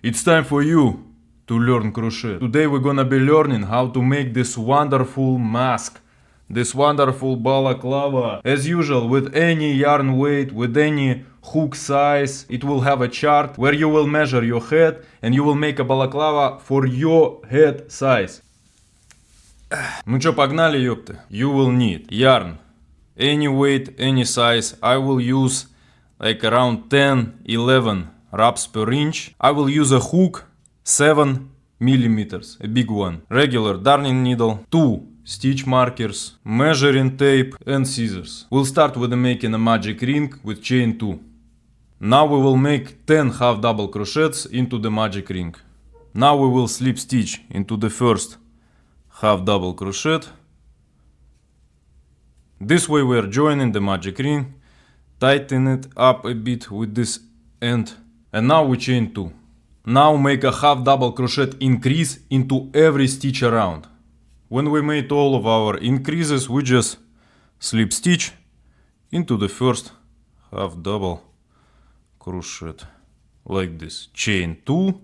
It's time for you to learn crochet. Today we're gonna be learning how to make this wonderful mask. This wonderful balaclava. As usual, with any yarn weight, with any hook size, it will have a chart where you will measure your head and you will make a balaclava for your head size. Ну чё, погнали, ёпты. You will need yarn. Any weight, any size. I will use like around 10-11 wraps per inch. I will use a hook 7 millimeters, a big one. Regular darning needle, 2 stitch markers, measuring tape and scissors. We'll start with making a magic ring with chain 2. Now we will make 10 half double crochets into the magic ring. Now we will slip stitch into the first half double crochet. This way we are joining the magic ring, tighten it up a bit with this end, and now we chain 2. Now make a half double crochet increase into every stitch around. When we made all of our increases, we just slip stitch into the first half double crochet like this. Chain 2.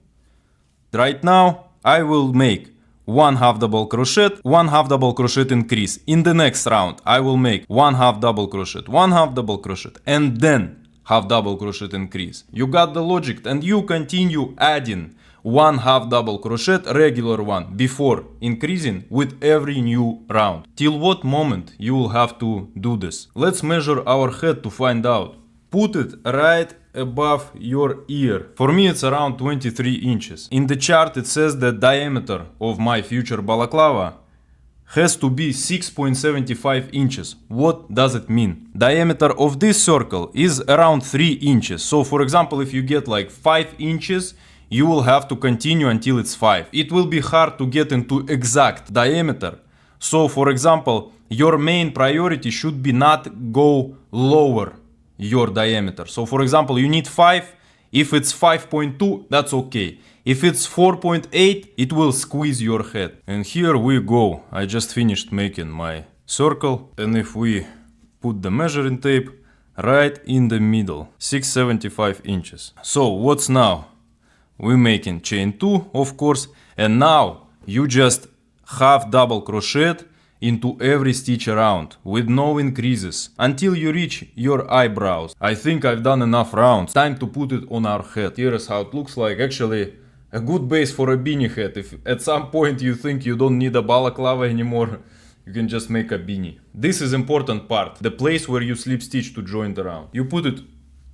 Right now I will make one half double crochet, one half double crochet increase. In the next round I will make one half double crochet, one half double crochet, and then half double crochet increase. You got the logic, and you continue adding one half double crochet, regular one, before increasing with every new round. Till what moment you will have to do this? Let's measure our head to find out. Put it right above your ear. For me it's around 23 inches. In the chart it says the diameter of my future balaclava has to be 6.75 inches. What does it mean? Diameter of this circle is around 3 inches. So for example, if you get like 5 inches, you will have to continue until it's 5. It will be hard to get into exact diameter. So for example, your main priority should be not go lower your diameter. So for example, you need 5. If it's 5.2, that's okay. If it's 4.8, it will squeeze your head. And here we go. I just finished making my circle. And if we put the measuring tape right in the middle, 6.75 inches. So what's now? We're making chain 2, of course. And now you just half double crochet into every stitch around with no increases until you reach your eyebrows. I think I've done enough rounds. Time to put it on our head. Here is how it looks like. Actually, a good base for a beanie head. If at some point you think you don't need a balaclava anymore, you can just make a beanie. This is important part, the place where you slip stitch to join the round. You put it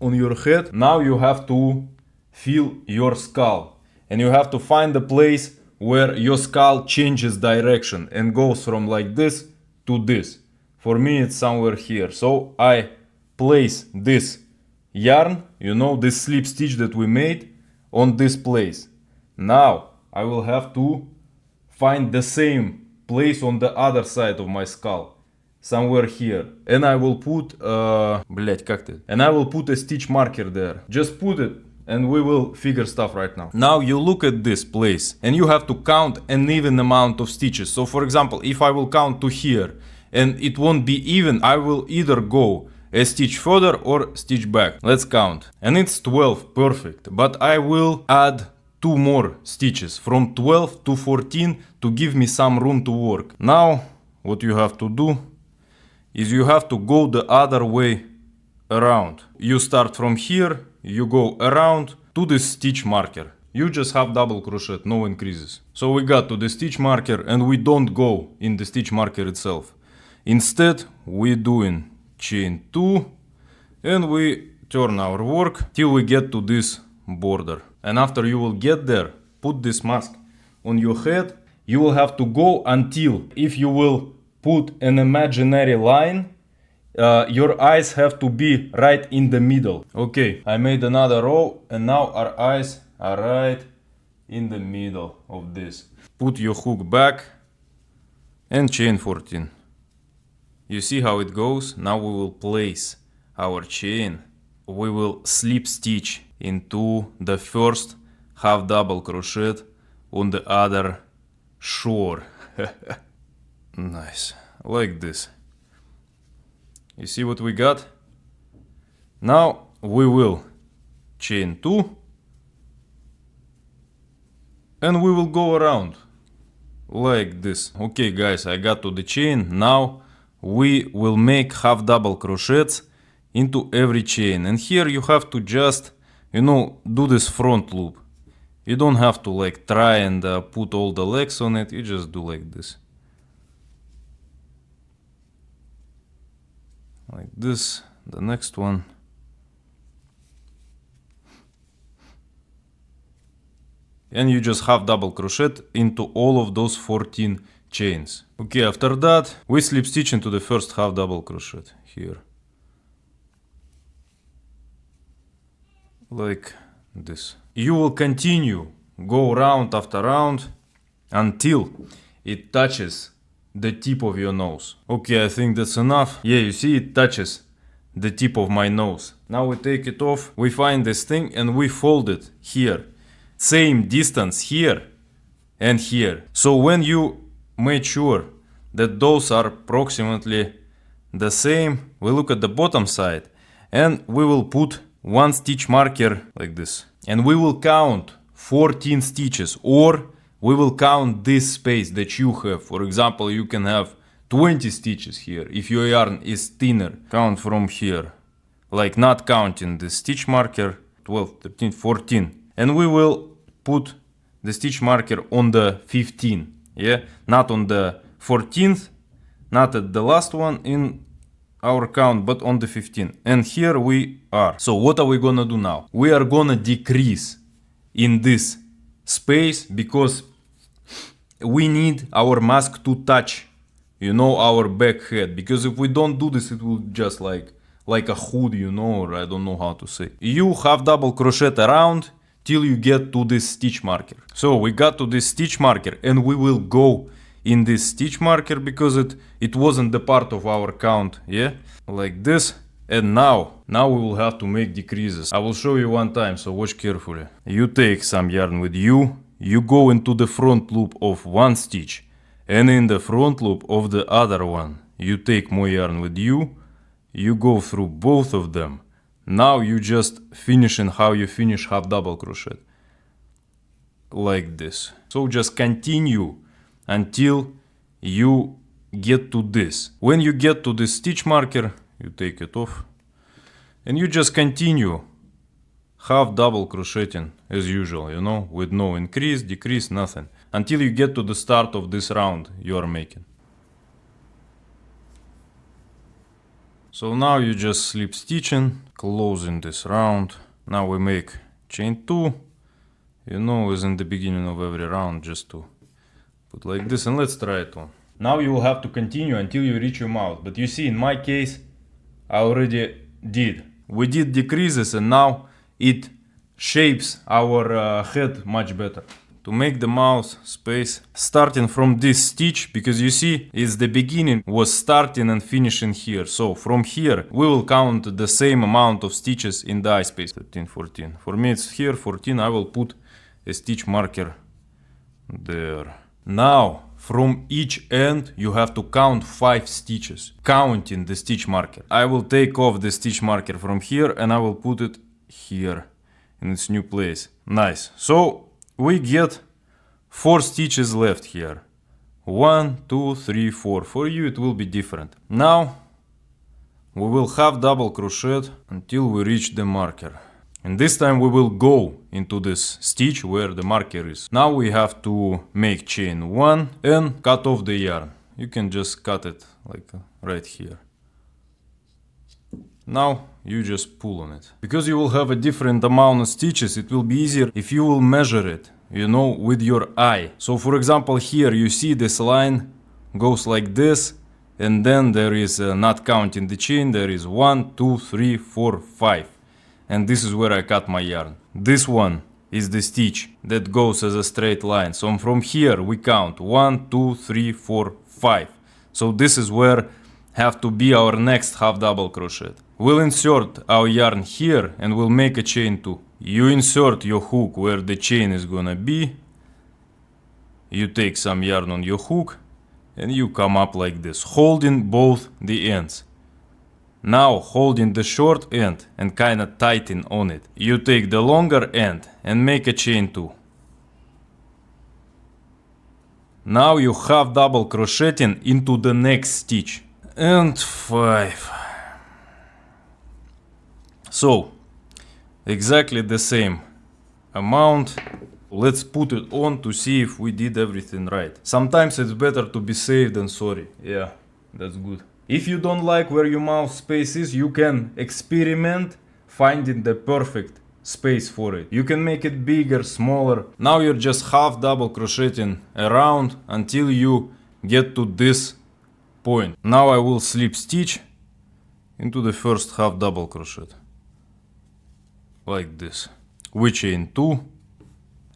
on your head. Now you have to feel your skull, and you have to find the place where your skull changes direction and goes from like this to this. For me it's somewhere here. So I place this yarn, you know, this slip stitch that we made, on this place. Now I will have to find the same place on the other side of my skull, somewhere here. And I will put and I will put a stitch marker there. Just put it and we will figure stuff right now. Now you look at this place and you have to count an even amount of stitches. So for example, if I will count to here and it won't be even, I will either go a stitch further or stitch back. Let's count. And it's 12, perfect. But I will add 2 more stitches from 12 to 14 to give me some room to work. Now what you have to do is you have to go the other way around. You start from here, you go around to the stitch marker. You just have double crochet, no increases. So we got to the stitch marker and we don't go in the stitch marker itself. Instead, we're doing chain 2 and we turn our work till we get to this border. And after you will get there, put this mask on your head. You will have to go until, if you will put an imaginary line, your eyes have to be right in the middle. Okay, I made another row and now our eyes are right in the middle of this. Put your hook back and chain 14. You see how it goes? Now we will place our chain. We will slip stitch into the first half double crochet on the other shore. Nice, like this. You see what we got? Now we will chain 2 and we will go around like this. Okay guys, I got to the chain. Now we will make half double crochets into every chain, and here you have to just, you know, do this front loop. You don't have to like try and put all the legs on it, you just do like this. Like this, the next one. And you just half double crochet into all of those 14 chains. Okay, after that we slip stitch into the first half double crochet here. Like this. You will continue, go round after round until it touches the tip of your nose. Okay, I think that's enough. Yeah, you see it touches the tip of my nose. Now we take it off, we find this thing and we fold it here. Same distance here and here. So when you make sure that those are approximately the same, we look at the bottom side and we will put one stitch marker like this. And we will count 14 stitches, or we will count this space that you have. For example, you can have 20 stitches here if your yarn is thinner. Count from here, like not counting the stitch marker, 12, 13, 14. And we will put the stitch marker on the 15, yeah, not on the 14th, not at the last one in our count, but on the 15th. And here we are. So what are we gonna do now? We are gonna decrease in this space because we need our mask to touch, you know, our back head. Because if we don't do this, it will just like a hood, you know, or I don't know how to say. You half double crochet around till you get to this stitch marker. So we got to this stitch marker and we will go in this stitch marker because it wasn't the part of our count, yeah, like this. And now we will have to make decreases. I will show you one time, so watch carefully. You take some yarn with you go into the front loop of one stitch, and in the front loop of the other one you take more yarn with you go through both of them. Now you just finishing how you finish half double crochet, like this. So just continue until you get to this. When you get to this stitch marker, you take it off and you just continue half double crocheting as usual, you know, with no increase, decrease, nothing, until you get to the start of this round you are making. So now you just slip stitching, closing this round. Now we make chain 2, you know, as in the beginning of every round, just to put like this, and let's try it on. Now you will have to continue until you reach your mouth, but you see in my case I already did. We did decreases and now it shapes our head much better. To make the mouth space, starting from this stitch, because you see it's the beginning was starting and finishing here. So from here we will count the same amount of stitches in the eye space. 13, 14. For me it's here 14. I will put a stitch marker there. Now from each end you have to count 5 stitches, counting the stitch marker. I will take off the stitch marker from here and I will put it here in its new place. Nice. So we get 4 stitches left here. 1, 2, 3, 4. For you it will be different. Now we will half double crochet until we reach the marker. And this time we will go into this stitch where the marker is. Now we have to make chain 1 and cut off the yarn. You can just cut it like right here. Now you just pull on it. Because you will have a different amount of stitches, it will be easier if you will measure it, you know, with your eye. So for example here you see this line goes like this, and then there is, not counting the chain, there is 1, 2, 3, 4, 5. And this is where I cut my yarn. This one is the stitch that goes as a straight line. So from here we count 1, 2, 3, 4, 5. So this is where have to be our next half double crochet. We'll insert our yarn here and we'll make a chain 2. You insert your hook where the chain is gonna be. You take some yarn on your hook and you come up like this, holding both the ends. Now holding the short end and kinda tighten on it. You take the longer end and make a chain 2. Now you half double crocheting into the next stitch. And 5. So, exactly the same amount. Let's put it on to see if we did everything right. Sometimes it's better to be safe than sorry. Yeah, that's good. If you don't like where your mouth space is, you can experiment finding the perfect space for it. You can make it bigger, smaller. Now you're just half double crocheting around until you get to this point. Now I will slip stitch into the first half double crochet. Like this. We chain 2.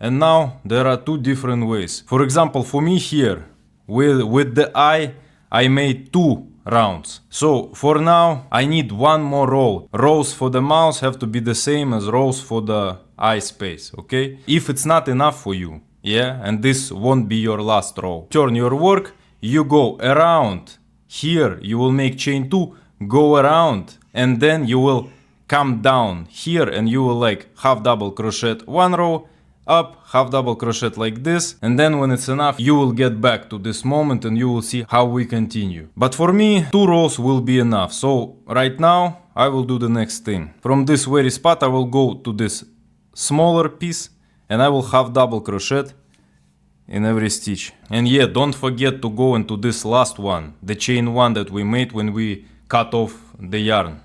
And now there are 2 different ways. For example, for me here, with the eye, I made 2 rounds. So for now, I need 1 more row. Rows for the mouth have to be the same as rows for the eye space, okay? If it's not enough for you, yeah, and this won't be your last row, turn your work, you go around. Here you will make chain 2, go around, and then you will come down here and you will like half double crochet 1 row, up, half double crochet like this, and then when it's enough you will get back to this moment and you will see how we continue. But for me 2 rows will be enough, so right now I will do the next thing. From this very spot I will go to this smaller piece and I will half double crochet in every stitch. And yeah, don't forget to go into this last one, the chain 1 that we made when we cut off the yarn.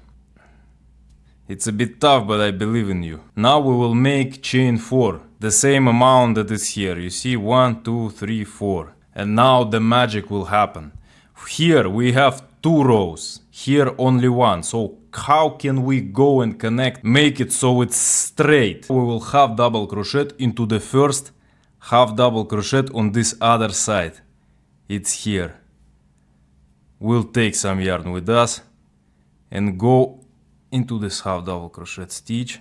It's a bit tough, but I believe in you. Now we will make chain 4, the same amount that is here. You see, 1, 2, 3, 4. And now the magic will happen. Here we have 2 rows, here only 1. So how can we go and connect, make it so it's straight? We will half double crochet into the first half double crochet on this other side. It's here. We'll take some yarn with us and go into this half double crochet stitch,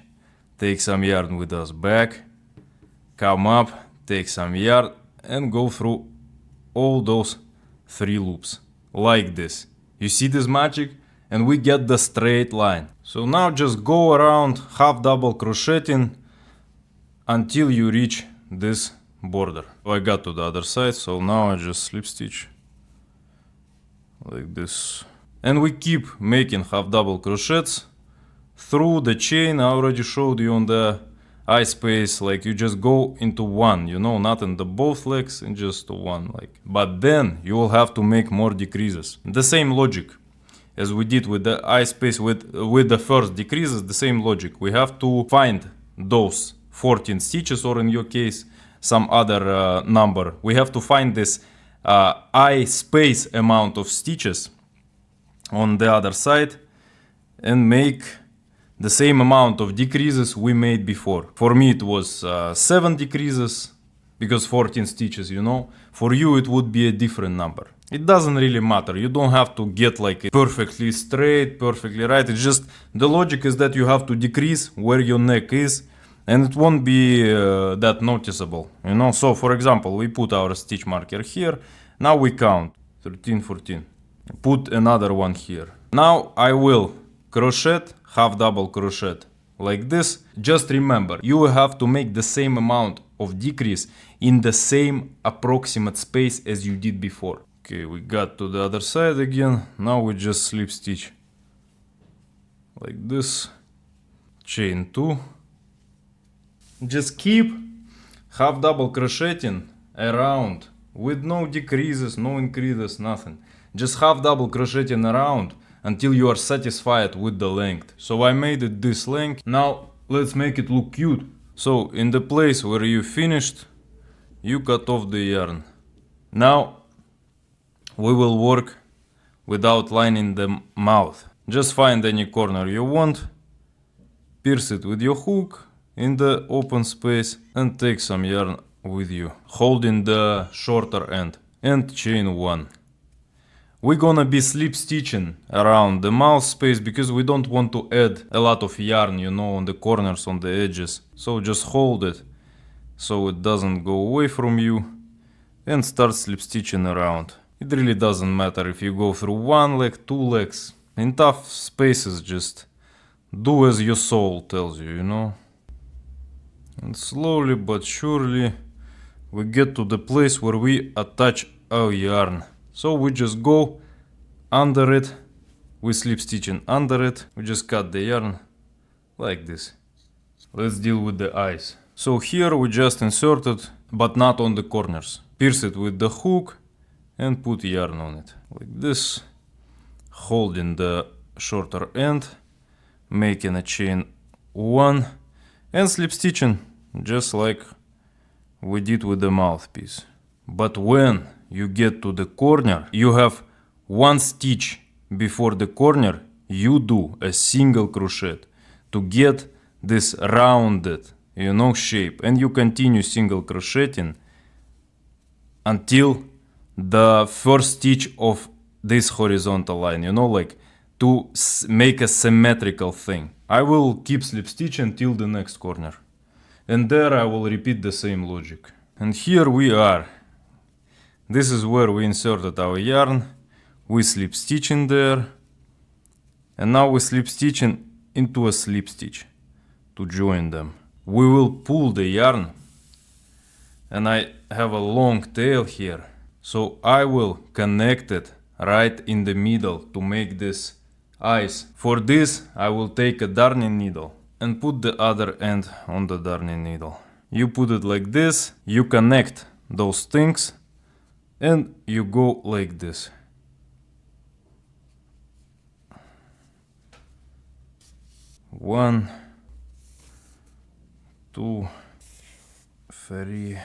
take some yarn with us back, come up, take some yarn and go through all those 3 loops like this. You see this magic? And we get the straight line. So now just go around half double crocheting until you reach this border. I got to the other side, so now I just slip stitch like this. And we keep making half double crochets through the chain. I already showed you on the eye space, like you just go into 1, you know, not in the both legs, and just 1, like. But then you will have to make more decreases. The same logic as we did with the eye space with the first decreases, the same logic. We have to find those 14 stitches, or in your case some other number. We have to find this eye space amount of stitches on the other side and make the same amount of decreases we made before. For me it was 7 decreases because 14 stitches, you know. For you it would be a different number. It doesn't really matter. You don't have to get like it perfectly straight, perfectly right. It's just the logic is that you have to decrease where your neck is, and it won't be that noticeable, you know. So for example, we put our stitch marker here. Now we count 13, 14. Put another one here. Now I will crochet, half double crochet like this. Just remember, you will have to make the same amount of decrease in the same approximate space as you did before. Okay, we got to the other side again. Now we just slip stitch like this, chain 2. Just keep half double crocheting around with no decreases, no increases, nothing. Just half double crocheting around until you are satisfied with the length. So I made it this length. Now let's make it look cute. So in the place where you finished, you cut off the yarn. Now we will work with outlining the mouth. Just find any corner you want, pierce it with your hook in the open space and take some yarn with you, holding the shorter end, and chain 1. We're gonna be slip stitching around the mouth space because we don't want to add a lot of yarn, you know, on the corners, on the edges. So just hold it so it doesn't go away from you and start slip stitching around. It really doesn't matter if you go through 1 leg, 2 legs. In tough spaces, just do as your soul tells you, you know. And slowly but surely we get to the place where we attach our yarn. So we just go under it, we slip stitching under it, we just cut the yarn like this. Let's deal with the eyes. So here we just insert it, but not on the corners. Pierce it with the hook and put yarn on it, like this, holding the shorter end, making a chain 1 and slip stitching, just like we did with the mouthpiece. But when you get to the corner, you have 1 stitch before the corner, you do a single crochet to get this rounded, shape, and you continue single crocheting until the first stitch of this horizontal line, like to make a symmetrical thing. I will keep slip stitching till the next corner, and there I will repeat the same logic. And here we are. This is where we inserted our yarn. We slip stitch in there, and now we slip stitching into a slip stitch to join them. We will pull the yarn, and I have a long tail here, so I will connect it right in the middle to make this eyes. For this I will take a darning needle and put the other end on the darning needle. You put it like this, you connect those things, and you go like this. One, 2, 3.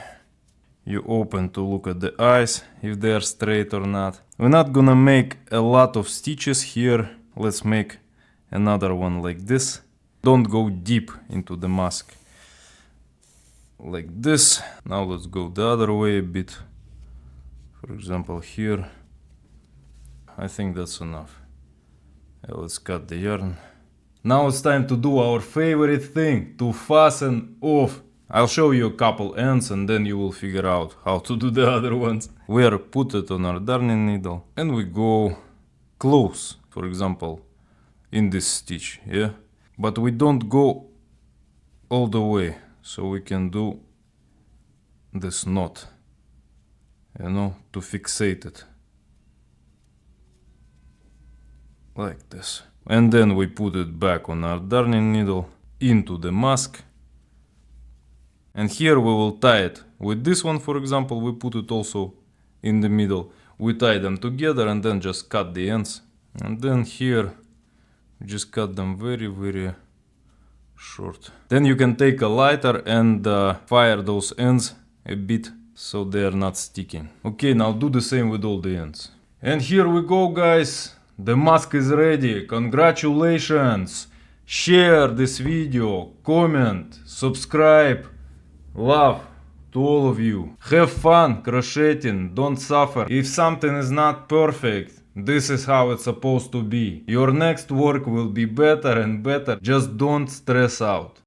You open to look at the eyes, if they are straight or not. We're not gonna make a lot of stitches here. Let's make another one like this. Don't go deep into the mask. Like this. Now let's go the other way a bit. For example, here. I think that's enough. Let's cut the yarn. Now it's time to do our favorite thing, to fasten off. I'll show you a couple ends and then you will figure out how to do the other ones. We are put it on our darning needle and we go close, for example, in this stitch, yeah? But we don't go all the way, so we can do this knot, to fixate it. Like this. And then we put it back on our darning needle into the mask. And here we will tie it with this one, for example, we put it also in the middle. We tie them together and then just cut the ends. And then here, we just cut them very, very short. Then you can take a lighter and fire those ends a bit so they are not sticking. Okay, now do the same with all the ends. And here we go, guys. The mask is ready. Congratulations! Share this video, comment, subscribe. Love to all of you. Have fun crocheting, don't suffer. If something is not perfect, this is how it's supposed to be. Your next work will be better and better. Just don't stress out.